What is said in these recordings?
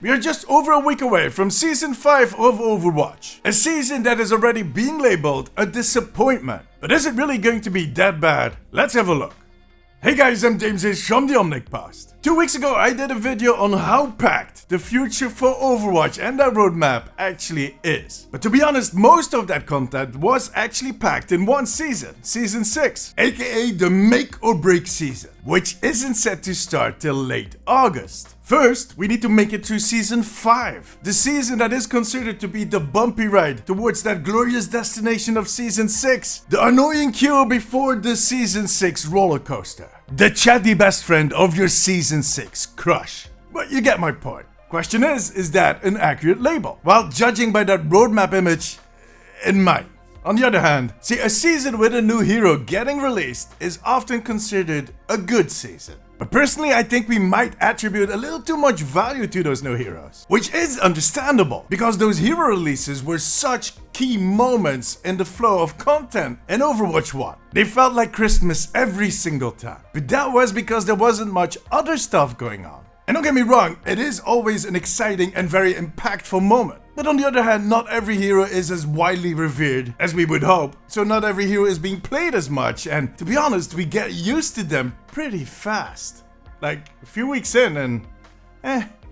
We are just over a week away from Season 5 of Overwatch. A season that is already being labeled a disappointment. But is it really going to be that bad? Let's have a look. Hey guys, I'm James from the Omnic Past. 2 weeks ago I did a video on how packed the future for Overwatch and that roadmap actually is. But to be honest, most of that content was actually packed in one season, Season 6, aka the make or break season, which isn't set to start till late August. First, we need to make it through Season 5, the season that is considered to be the bumpy ride towards that glorious destination of Season 6, the annoying queue before the Season 6 roller coaster. The chatty best friend of your Season 6 crush. But you get my point. Question is that an accurate label? Well, judging by that roadmap image, it might. On the other hand, see, a season with a new hero getting released is often considered a good season. But personally, I think we might attribute a little too much value to those new heroes. Which is understandable, because those hero releases were such key moments in the flow of content in Overwatch 1. They felt like Christmas every single time. But that was because there wasn't much other stuff going on. And don't get me wrong, it is always an exciting and very impactful moment. But on the other hand, not every hero is as widely revered as we would hope. So not every hero is being played as much, and to be honest, we get used to them pretty fast. Like a few weeks in and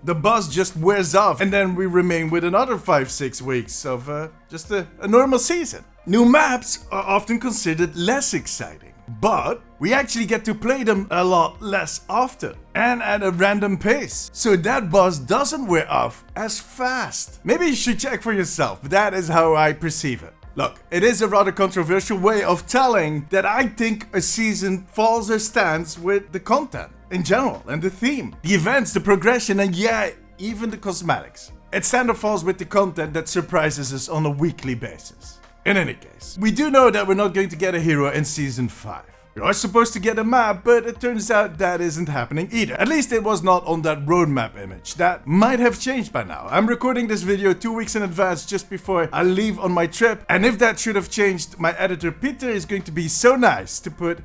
the buzz just wears off, and then we remain with another 5-6 weeks of just a normal season. New maps are often considered less exciting, but we actually get to play them a lot less often and at a random pace, so that buzz doesn't wear off as fast. Maybe you should check for yourself, but that is how I perceive it. Look, it is a rather controversial way of telling that I think a season falls or stands with the content in general and the theme, the events, the progression, and yeah, even the cosmetics. It stands or falls with the content that surprises us on a weekly basis. In any case, we do know that we're not going to get a hero in Season 5. We are supposed to get a map, but it turns out that isn't happening either. At least it was not on that roadmap image. That might have changed by now. I'm recording this video 2 weeks in advance just before I leave on my trip. And if that should have changed, my editor Peter is going to be so nice to put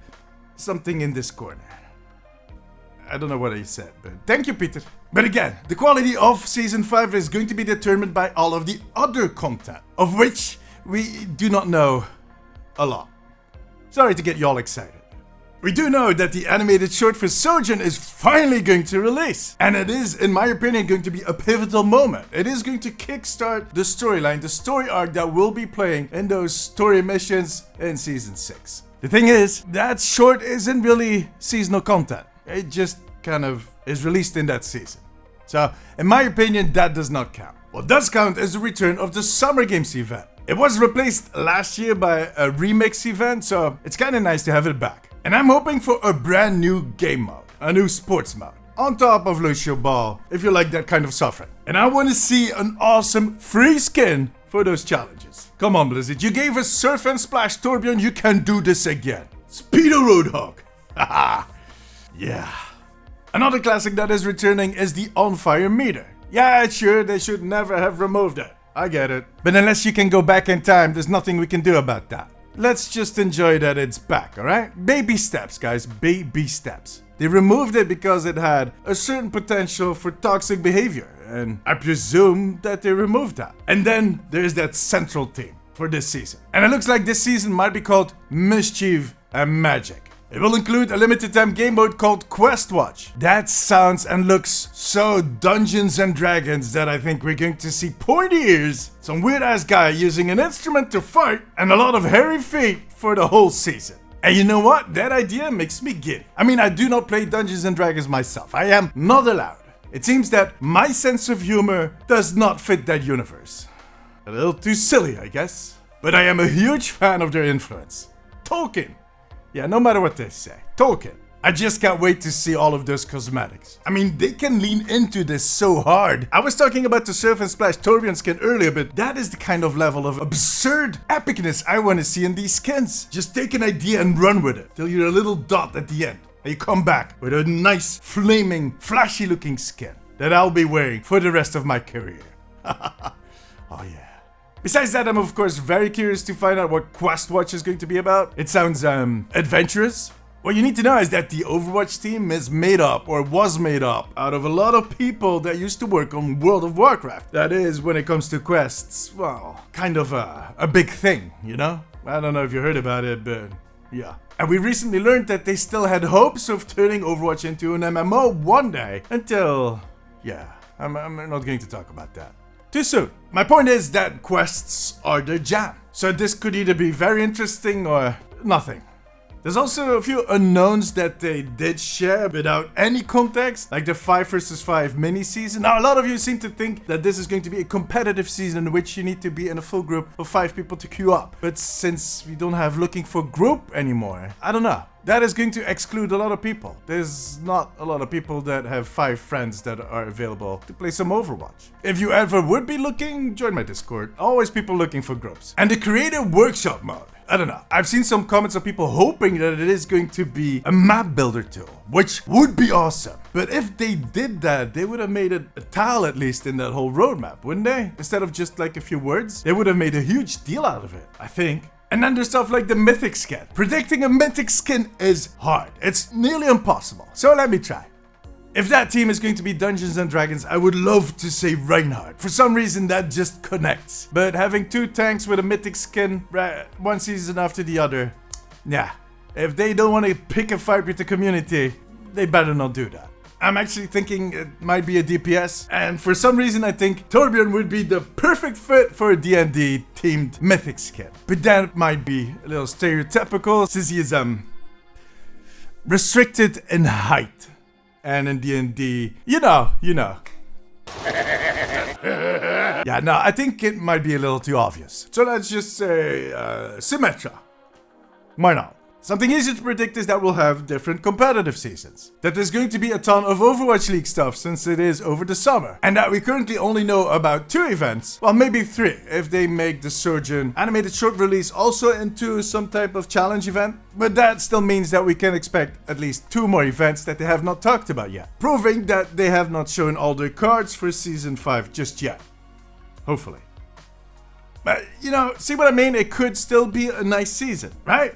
something in this corner. I don't know what he said, but thank you, Peter. But again, the quality of Season 5 is going to be determined by all of the other content, of which we do not know a lot. Sorry to get y'all excited. We do know that the animated short for Sojourn is finally going to release. And it is, in my opinion, going to be a pivotal moment. It is going to kickstart the storyline, the story arc that we'll be playing in those story missions in Season 6. The thing is, that short isn't really seasonal content. It just kind of is released in that season. So, in my opinion, that does not count. What does count is the return of the Summer Games event. It was replaced last year by a remix event, so it's kind of nice to have it back. And I'm hoping for a brand new game mode, a new sports mode, on top of Lucio Ball, if you like that kind of suffering. And I want to see an awesome free skin for those challenges. Come on, Blizzard, you gave us Surf and Splash Torbjorn, you can do this again. Speedo Roadhog. Haha. Yeah. Another classic that is returning is the On Fire meter. Yeah, sure, they should never have removed it. I get it. But unless you can go back in time, there's nothing we can do about that. Let's just enjoy that it's back, alright? Baby steps, guys, baby steps. They removed it because it had a certain potential for toxic behavior, and I presume that they removed that. And then there's that central theme for this season. And it looks like this season might be called Mischief and Magic. It will include a limited time game mode called Quest Watch. That sounds and looks so Dungeons and Dragons that I think we're going to see pointy ears, some weird ass guy using an instrument to fight, and a lot of hairy feet for the whole season. And you know what? That idea makes me giddy. I mean, I do not play Dungeons and Dragons myself. I am not allowed. It seems that my sense of humor does not fit that universe. A little too silly, I guess. But I am a huge fan of their influence. Tolkien. Yeah, no matter what they say. Tolkien. I just can't wait to see all of those cosmetics. I mean, they can lean into this so hard. I was talking about the Surf and Splash Torbjorn skin earlier, but that is the kind of level of absurd epicness I want to see in these skins. Just take an idea and run with it, till you're a little dot at the end. And you come back with a nice, flaming, flashy looking skin that I'll be wearing for the rest of my career. Oh yeah. Besides that, I'm of course very curious to find out what Quest Watch is going to be about. It sounds adventurous, What you need to know is that the Overwatch team is made up, or was made up, out of a lot of people that used to work on World of Warcraft. That is, when it comes to quests, well, kind of a big thing, you know? I don't know if you heard about it, but yeah. And we recently learned that they still had hopes of turning Overwatch into an MMO one day, until, yeah, I'm not going to talk about that. Too soon. My point is that quests are their jam. So this could either be very interesting or nothing. There's also a few unknowns that they did share without any context, like the 5 vs 5 mini season. Now, a lot of you seem to think that this is going to be a competitive season in which you need to be in a full group of 5 people to queue up. But since we don't have looking for group anymore, I don't know. That is going to exclude a lot of people. There's not a lot of people that have 5 friends that are available to play some Overwatch. If you ever would be looking, join my Discord. Always people looking for groups. And the creator workshop mode. I don't know. I've seen some comments of people hoping that it is going to be a map builder tool, which would be awesome. But if they did that, they would have made it a tile at least in that whole roadmap, wouldn't they? Instead of just like a few words, they would have made a huge deal out of it, I think. And then there's stuff like the mythic skin. Predicting a mythic skin is hard. It's nearly impossible. So let me try. If that team is going to be Dungeons and Dragons, I would love to say Reinhardt. For some reason, that just connects. But having 2 tanks with a mythic skin, one season after the other, yeah. If they don't want to pick a fight with the community, they better not do that. I'm actually thinking it might be a DPS, and for some reason I think Torbjorn would be the perfect fit for a D&D themed mythic skin. But that might be a little stereotypical, since he is restricted in height. And in D&D, you know. Yeah, no, I think it might be a little too obvious. So let's just say Symmetra. Why not? Something easy to predict is that we'll have different competitive seasons. That there's going to be a ton of Overwatch League stuff since it is over the summer. And that we currently only know about 2 events. Well, maybe 3 if they make the Surgeon animated short release also into some type of challenge event. But that still means that we can expect at least 2 more events that they have not talked about yet. Proving that they have not shown all their cards for Season 5 just yet. Hopefully. But, you know, see what I mean? It could still be a nice season, right?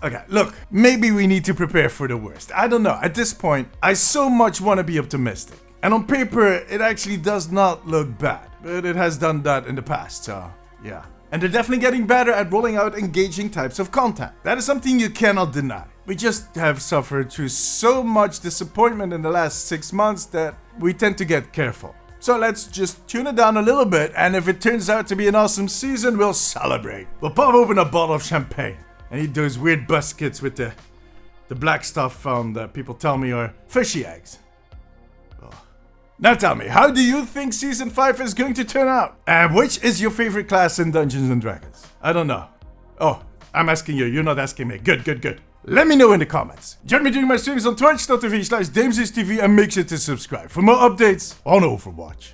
Okay, look, maybe we need to prepare for the worst. I don't know. At this point, I so much want to be optimistic. And on paper, it actually does not look bad. But it has done that in the past, so yeah. And they're definitely getting better at rolling out engaging types of content. That is something you cannot deny. We just have suffered through so much disappointment in the last 6 months that we tend to get careful. So let's just tune it down a little bit, and if it turns out to be an awesome season, we'll celebrate. We'll pop open a bottle of champagne. And eat those weird biscuits with the black stuff found that people tell me are fishy eggs. Oh. Now tell me, how do you think Season 5 is going to turn out? And which is your favorite class in Dungeons and Dragons? I don't know. Oh, I'm asking you, you're not asking me. Good. Let me know in the comments. Join me during my streams on twitch.tv/DamesIsTV and make sure to subscribe for more updates on Overwatch.